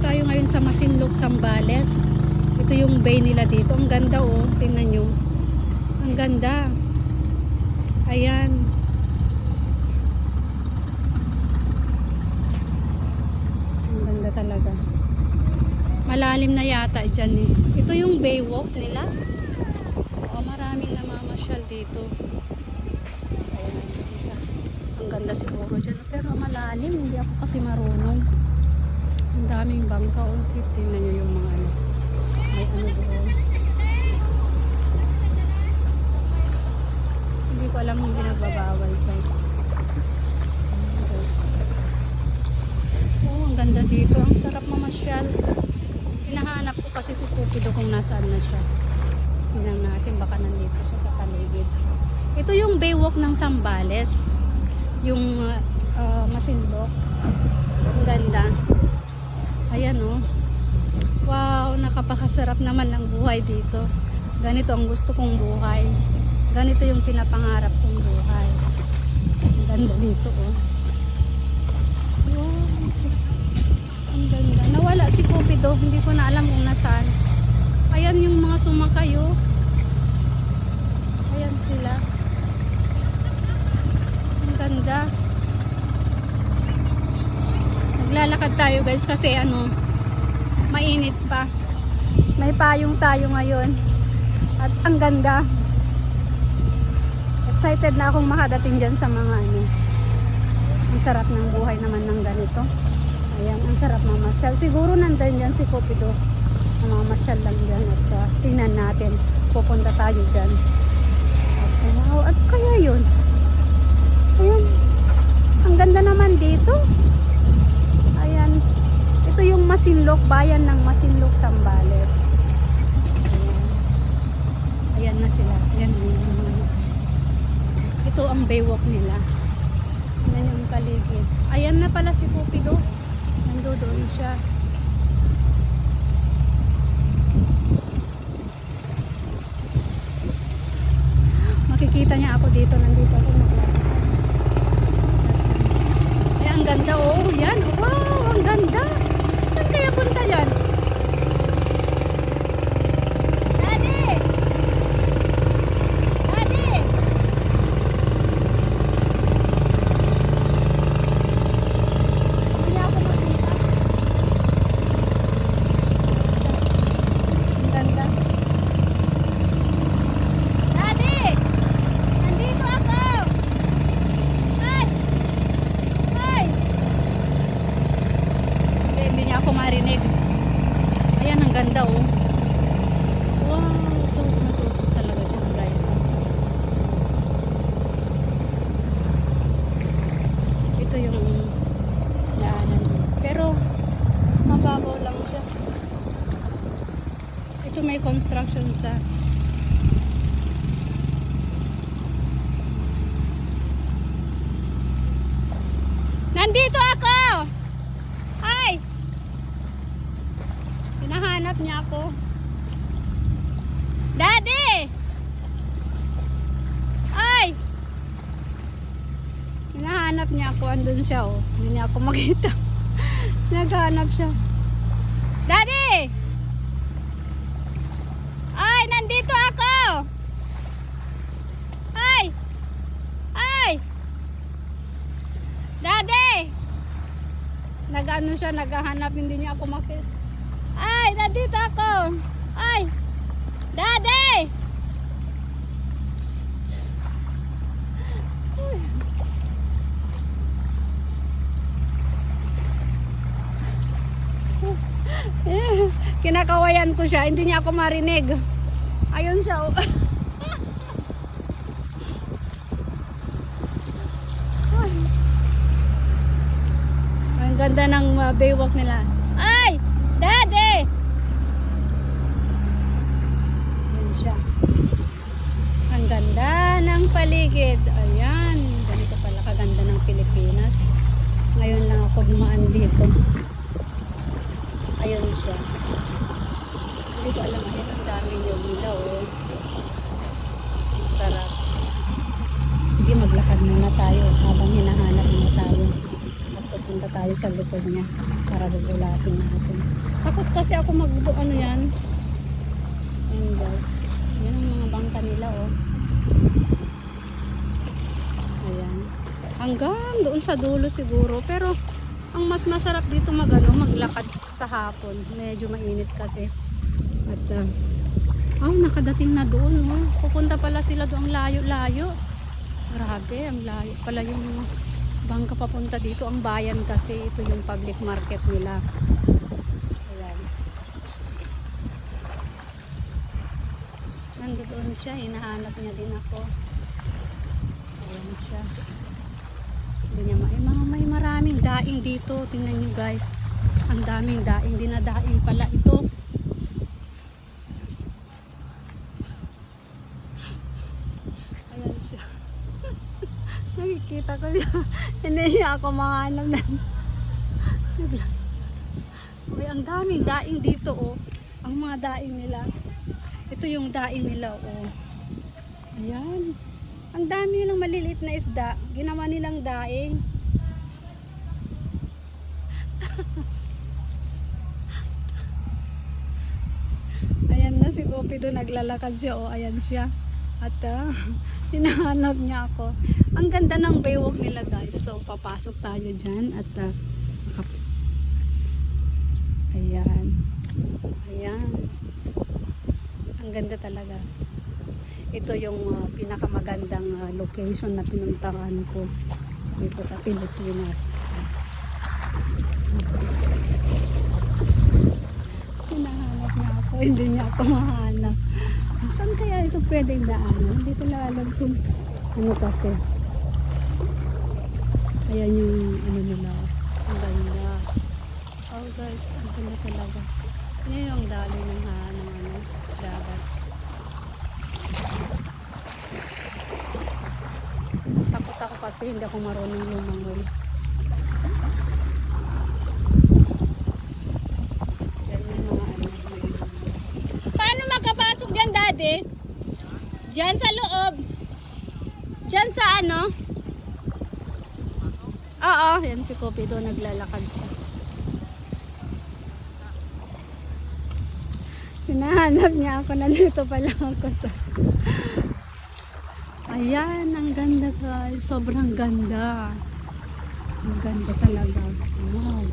tayo ngayon sa Masinloc, Zambales. Ito yung bay nila dito. Ang ganda oh. Tingnan nyo. Ang ganda. Ayan. Ang ganda talaga. Malalim na yata dyan eh. Ito yung baywalk nila. Oh, maraming namamasyal dito. Ayan. Isa. Ang ganda siguro dyan. Pero malalim. Hindi ako kasi marunong. Ang daming bangka. Oh, tingnan nyo yung mga ano. May ano doon. Hindi ko alam kung pinagbabawal dyan. Oh, ang ganda dito. Ang sarap mamasyal. Hinahanap ko kasi si Cupido kung nasaan na siya. Tingnan natin, baka nandito siya sa paligid. Ito yung baywalk ng Zambales. Yung Masinloc. Ang ganda. Ayan oh. Wow, nakapakasarap naman ng buhay dito. Ganito ang gusto kong buhay. Ganito yung pinapangarap kong buhay. Ang ganda dito oh. Wow, ang ganda. Nawala si Cupido. Hindi ko na alam kung nasaan. Ayan yung mga sumakay oh. Ayan sila. Ang ganda. Maglalakad tayo guys kasi ano, mainit pa. May payong tayo ngayon. At ang ganda. Excited na akong makadating dyan sa mga ano. Ang sarap ng buhay naman ng ganito. Ayan, ang sarap mamasyal. Siguro nandun dyan si Cupido. Mamasyal lang dyan. At tingnan natin. Pupunta tayo dyan. At, wow, at kaya yun? Ayan. Ang ganda naman dito. Ayan. Ito yung Masinloc. Bayan ng Masinloc, Zambales. Ayan. Ayan na sila. Ayan. Ito ang baywalk nila. Ayan yung paligid. Ayan na pala si Cupido. Nandoon siya. Makikita niya ako dito. Nandito ako maglalakad. Ay, ang ganda oh. Yan. Wow, ang ganda. Saan kaya punta yan? Daddy! Daddy! Hindi niya ako makita. Ang ganda. Daddy! Nandito ako! Ay! Ay! Hindi niya ako marinig. Ayan, ang ganda oh. Wow, ito talaga dyan guys. Ito yung daanan. Pero mababaw lang siya. Ito may construction sa nandito ako! Ay! Hinahanap niya ako. Daddy! Ay! Hinahanap niya ako. Andun siya oh. Hindi niya ako makita. Naghahanap siya. Daddy! Ay! Nandito ako! Ay! Ay! Daddy! Nag-ano siya, naghahanap, hindi niya ako makita. Ay, nandito ako. Ay! Daddy! Kinakawayan ko siya, hindi niya ako marinig. Ayun siya oh. Ang ganda ng baywalk nila. Ay! Daddy! Yan siya. Ang ganda ng paligid. Ayan. Ganito pala kaganda ng Pilipinas. Ngayon lang ako dumaan dito. Ayun siya. Hindi ko alam. Ayun, ang daming yung ilaw. Oh. Ang sarap. Sige, maglakad muna tayo habang hinahanap muna tayo. At Pupunta tayo sa likod niya para bubulatin natin. Takot kasi ako ano yan. Ayan guys. Yan ang mga bangka nila oh. Ayan. Hanggang doon sa dulo siguro. Pero ang mas masarap dito maglakad sa hapon. Medyo mainit kasi. At nakadating na doon oh. Pupunta pala sila doon layo-layo. Grabe, ang layo pala yung bangka papunta dito. Ang bayan kasi ito yung public market nila. Ayan. Nandoon siya, hinahanap niya din ako. Ayan siya. Hindi niya may maraming daing dito. Tingnan niyo guys. Ang daming daing. Dinadaing pala ito. Ayan siya. Nakikita ko siya. Hindi ako mahanap na. Uy, ang daming daing dito oh. Ang mga daing nila. Ito yung daing nila oh. Ayan. Ang dami nilang maliliit na isda. Ginawa nilang daing. Ayan na si Cupido, naglalakad siya oh. Ayan siya. At hinahanap niya ako. Ang ganda ng baywalk nila guys. So papasok tayo dyan. At ayan. Ayan. Ang ganda talaga. Ito yung pinakamagandang location na pinuntahan ko dito sa Pilipinas. Hinahanap niya ako. Hindi niya ako mahanap. Saan kaya ito pwedeng daanan? Dito na alam kung ano kasi. Ayan yung ano nila. Ang ganda. Oh guys, ang ganda talaga. Yan yung dali ng dagat. Takot ako kasi hindi ako marunong lumangoy. Yan yung mga Paano makapasok dyan, Daddy? Dyan sa loob. Dyan sa ano? Oo, yan si Cupido, naglalakad siya. Hinahanap niya ako, nandito pala ako sa... Ayan, ang ganda guys. Sobrang ganda. Ang ganda talaga. Wow.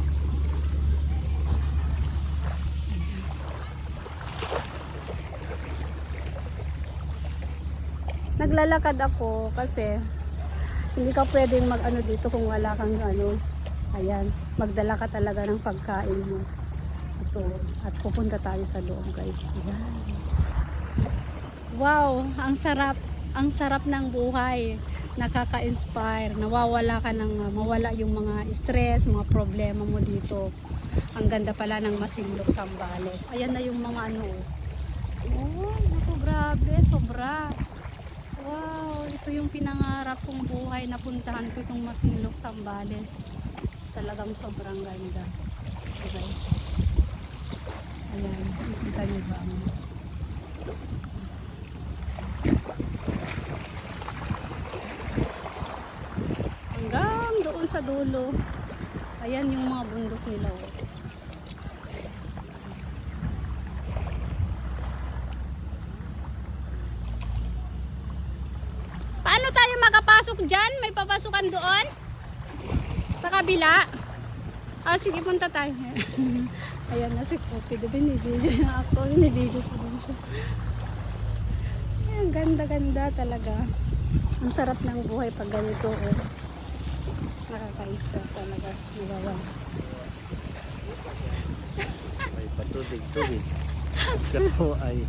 Naglalakad ako kasi hindi ka pwedeng mag-ano dito kung wala kang ano. Ayan, magdala ka talaga ng pagkain mo. Ito, at pupunta tayo sa loob guys. Ayan. Wow, ang sarap. Ang sarap ng buhay. Nakaka-inspire. Nawawala ka ng mawala yung mga stress, mga problema mo dito. Ang ganda pala ng Masinloc, Zambales. Ayan na yung mga ano. Oh, naku, grabe, sobra. Wow, ito yung pinangarap kong buhay na puntahan ko itong Masinloc, Zambales. Talagang sobrang ganda. Okay, guys. Ayan, nakita niyo ba? Hanggang doon sa dulo. Ayan yung mga bundok nila. Oh. Paano tayo makapasok dyan? May papasukan doon? Sa kabila? Sige, punta tayo. Ayan na si Cupido. Binibidyo niya ako. Binibidyo ko din siya. Ayan, ganda-ganda talaga. Ang sarap ng buhay pag ganito. Oh. Nakakaisa talaga. Nagawa. Ay, patubig-tubig. Siya po ay